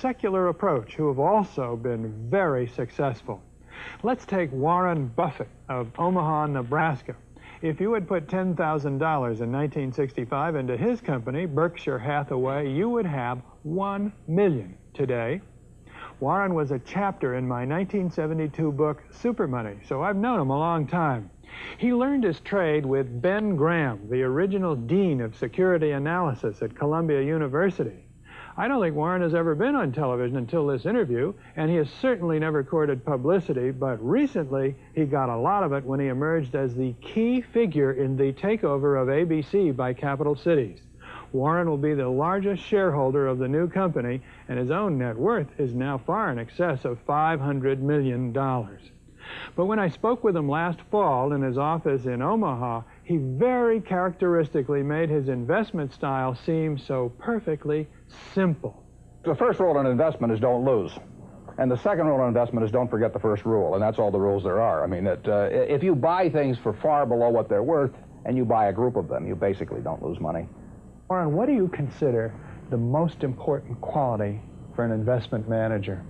secular approach who have also been very successful. Let's take Warren Buffett of Omaha, Nebraska. If you had put $10,000 in 1965 into his company, Berkshire Hathaway, you would have $1 million today. Warren was a chapter in my 1972 book, Super Money, so I've known him a long time. He learned his trade with Ben Graham, the original dean of security analysis at Columbia University. I don't think Warren has ever been on television until this interview, and he has certainly never courted publicity, but recently he got a lot of it when he emerged as the key figure in the takeover of ABC by Capital Cities. Warren will be the largest shareholder of the new company, and his own net worth is now far in excess of $500 million. But when I spoke with him last fall in his office in Omaha, he very characteristically made his investment style seem so perfectly simple. The first rule in investment is don't lose. And the second rule in investment is don't forget the first rule, and that's all the rules there are. I mean, if you buy things for far below what they're worth and you buy a group of them, you basically don't lose money. Warren, what do you consider the most important quality for an investment manager?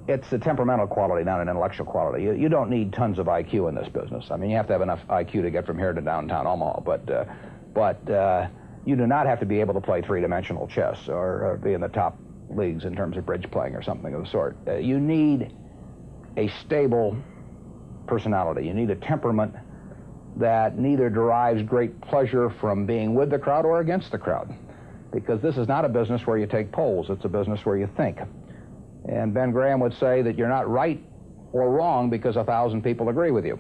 It's a temperamental quality, not an intellectual quality. You don't need tons of IQ in this business. I mean, you have to have enough IQ to get from here to downtown Omaha, but you do not have to be able to play three-dimensional chess or be in the top leagues in terms of bridge playing or something of the sort. You need a stable personality. You need a temperament that neither derives great pleasure from being with the crowd or against the crowd, because this is not a business where you take polls. It's a business where you think. And Ben Graham would say that you're not right or wrong because 1,000 people agree with you.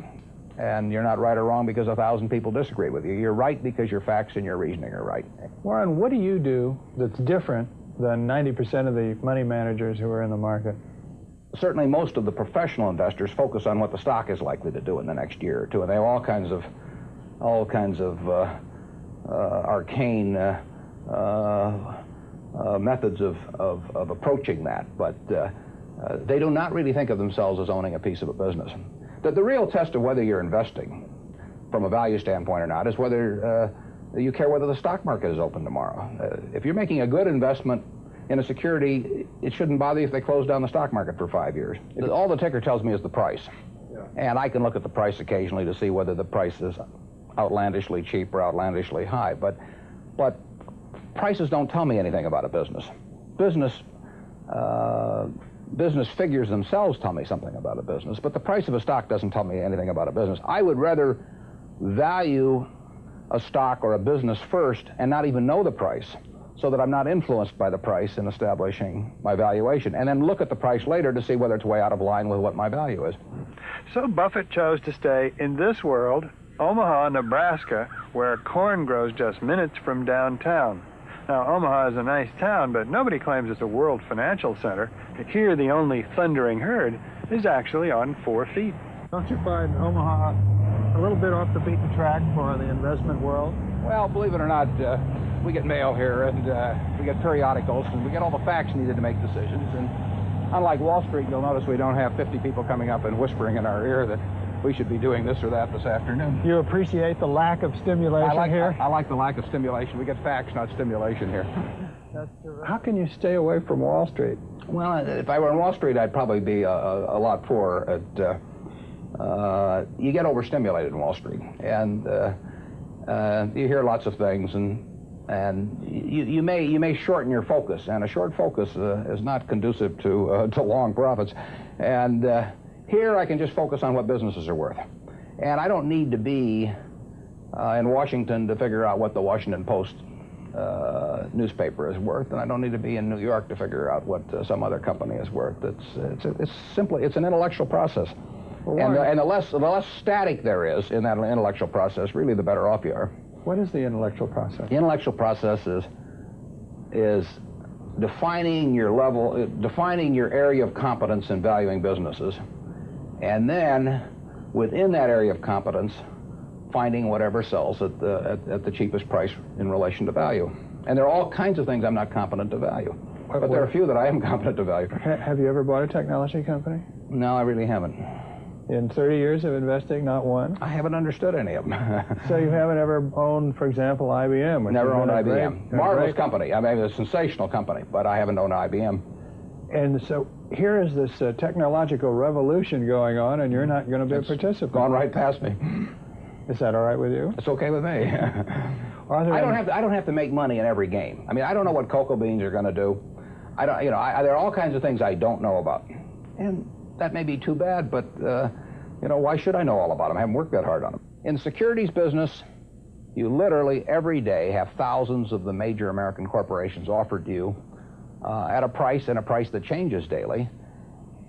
And you're not right or wrong because 1,000 people disagree with you. You're right because your facts and your reasoning are right. Warren, what do you do that's different than 90% of the money managers who are in the market? Certainly most of the professional investors focus on what the stock is likely to do in the next year or two, and they have all kinds of arcane methods of approaching that, but they do not really think of themselves as owning a piece of a business. The real test of whether you're investing from a value standpoint or not is whether you care whether the stock market is open tomorrow. If you're making a good investment in a security, it shouldn't bother you if they close down the stock market for 5 years. All the ticker tells me is the price. Yeah. And I can look at the price occasionally to see whether the price is outlandishly cheap or outlandishly high, but prices don't tell me anything about a business. Business figures themselves tell me something about a business, but the price of a stock doesn't tell me anything about a business. I would rather value a stock or a business first and not even know the price, so that I'm not influenced by the price in establishing my valuation, and then look at the price later to see whether it's way out of line with what my value is. So Buffett chose to stay in this world, Omaha, Nebraska, where corn grows just minutes from downtown. Now, Omaha is a nice town, but nobody claims it's a world financial center. Here, the only thundering herd is actually on 4 feet. Don't you find Omaha a little bit off the beaten track for the investment world? Well, believe it or not, we get mail here, and we get periodicals, and we get all the facts needed to make decisions. And unlike Wall Street, you'll notice we don't have 50 people coming up and whispering in our ear that we should be doing this or that this afternoon. You appreciate the lack of stimulation here? I like the lack of stimulation. We get facts, not stimulation here. That's true. How can you stay away from Wall Street? Well, if I were on Wall Street, I'd probably be a lot poorer. You get overstimulated in Wall Street, and you hear lots of things, and you may shorten your focus, and a short focus is not conducive to long profits. And here I can just focus on what businesses are worth, and I don't need to be in Washington to figure out what the Washington Post newspaper is worth, and I don't need to be in New York to figure out what some other company is worth. It's an intellectual process. Well, and the less static there is in that intellectual process, really the better off you are. What is the intellectual process? The intellectual process is defining your area of competence in valuing businesses, and then within that area of competence, finding whatever sells at the cheapest price in relation to value. And there are all kinds of things I'm not competent to value, but there are a few that I am competent to value. Have you ever bought a technology company? No, I really haven't. In 30 years of investing, not one? I haven't understood any of them. So you haven't ever owned, for example, IBM? Never owned IBM. Marvelous company. I mean, a sensational company, but I haven't owned IBM. And so here is this technological revolution going on, and you're not going to be a participant. Gone right past me. Is that all right with you? It's okay with me. I don't have to make money in every game. I mean, I don't know what cocoa beans are going to do. There are all kinds of things I don't know about, and that may be too bad. But why should I know all about them? I haven't worked that hard on them. In the securities business, you literally every day have thousands of the major American corporations offered to you at a price that changes daily,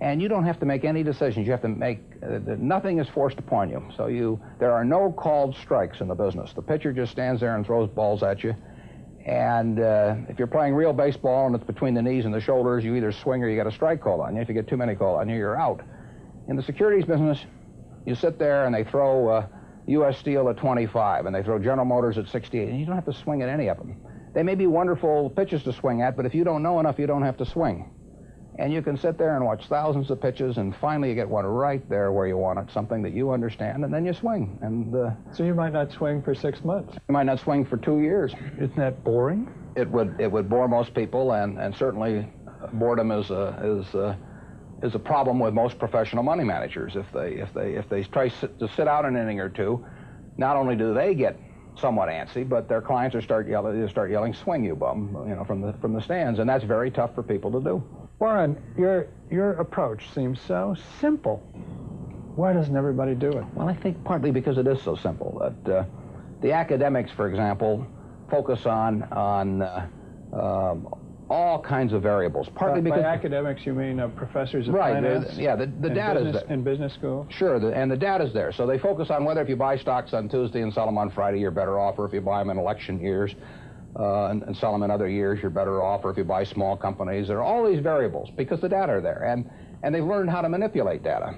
and you don't have to make any decisions. You have to make nothing is forced upon you. So there are no called strikes in the business. The pitcher just stands there and throws balls at you, and if you're playing real baseball and it's between the knees and the shoulders, you either swing or you get a strike called on you. If you get too many called on you, you're out. In the securities business, you sit there and they throw U.S. Steel at 25 and they throw General Motors at 68, and you don't have to swing at any of them. They may be wonderful pitches to swing at, but if you don't know enough, you don't have to swing. And you can sit there and watch thousands of pitches, and finally you get one right there where you want it, something that you understand, and then you swing. And so you might not swing for 6 months. You might not swing for 2 years. Isn't that boring? It would bore most people, and certainly boredom is a problem with most professional money managers. If they try to sit out an inning or two, not only do they get somewhat antsy, but their clients start yelling, "Swing, you bum!" from the stands, and that's very tough for people to do. Warren, your approach seems so simple. Why doesn't everybody do it? Well, I think partly because it is so simple. That the academics, for example, focus on all kinds of variables. Partly because by academics you mean professors of right, finance? Yeah, the data's there. In business school? Sure, and the data's there. So they focus on whether if you buy stocks on Tuesday and sell them on Friday, you're better off, or if you buy them in election years and sell them in other years, you're better off, or if you buy small companies. There are all these variables because the data are there, and they've learned how to manipulate data.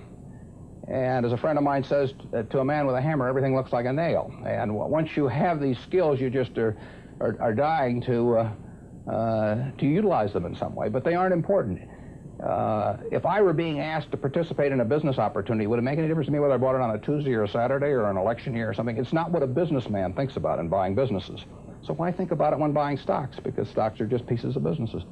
And as a friend of mine says, to a man with a hammer, everything looks like a nail. And once you have these skills, you just are dying to utilize them in some way, but they aren't important. If I were being asked to participate in a business opportunity, would it make any difference to me whether I bought it on a Tuesday or a Saturday or an election year or something? It's not what a businessman thinks about in buying businesses. So why think about it when buying stocks? Because stocks are just pieces of businesses.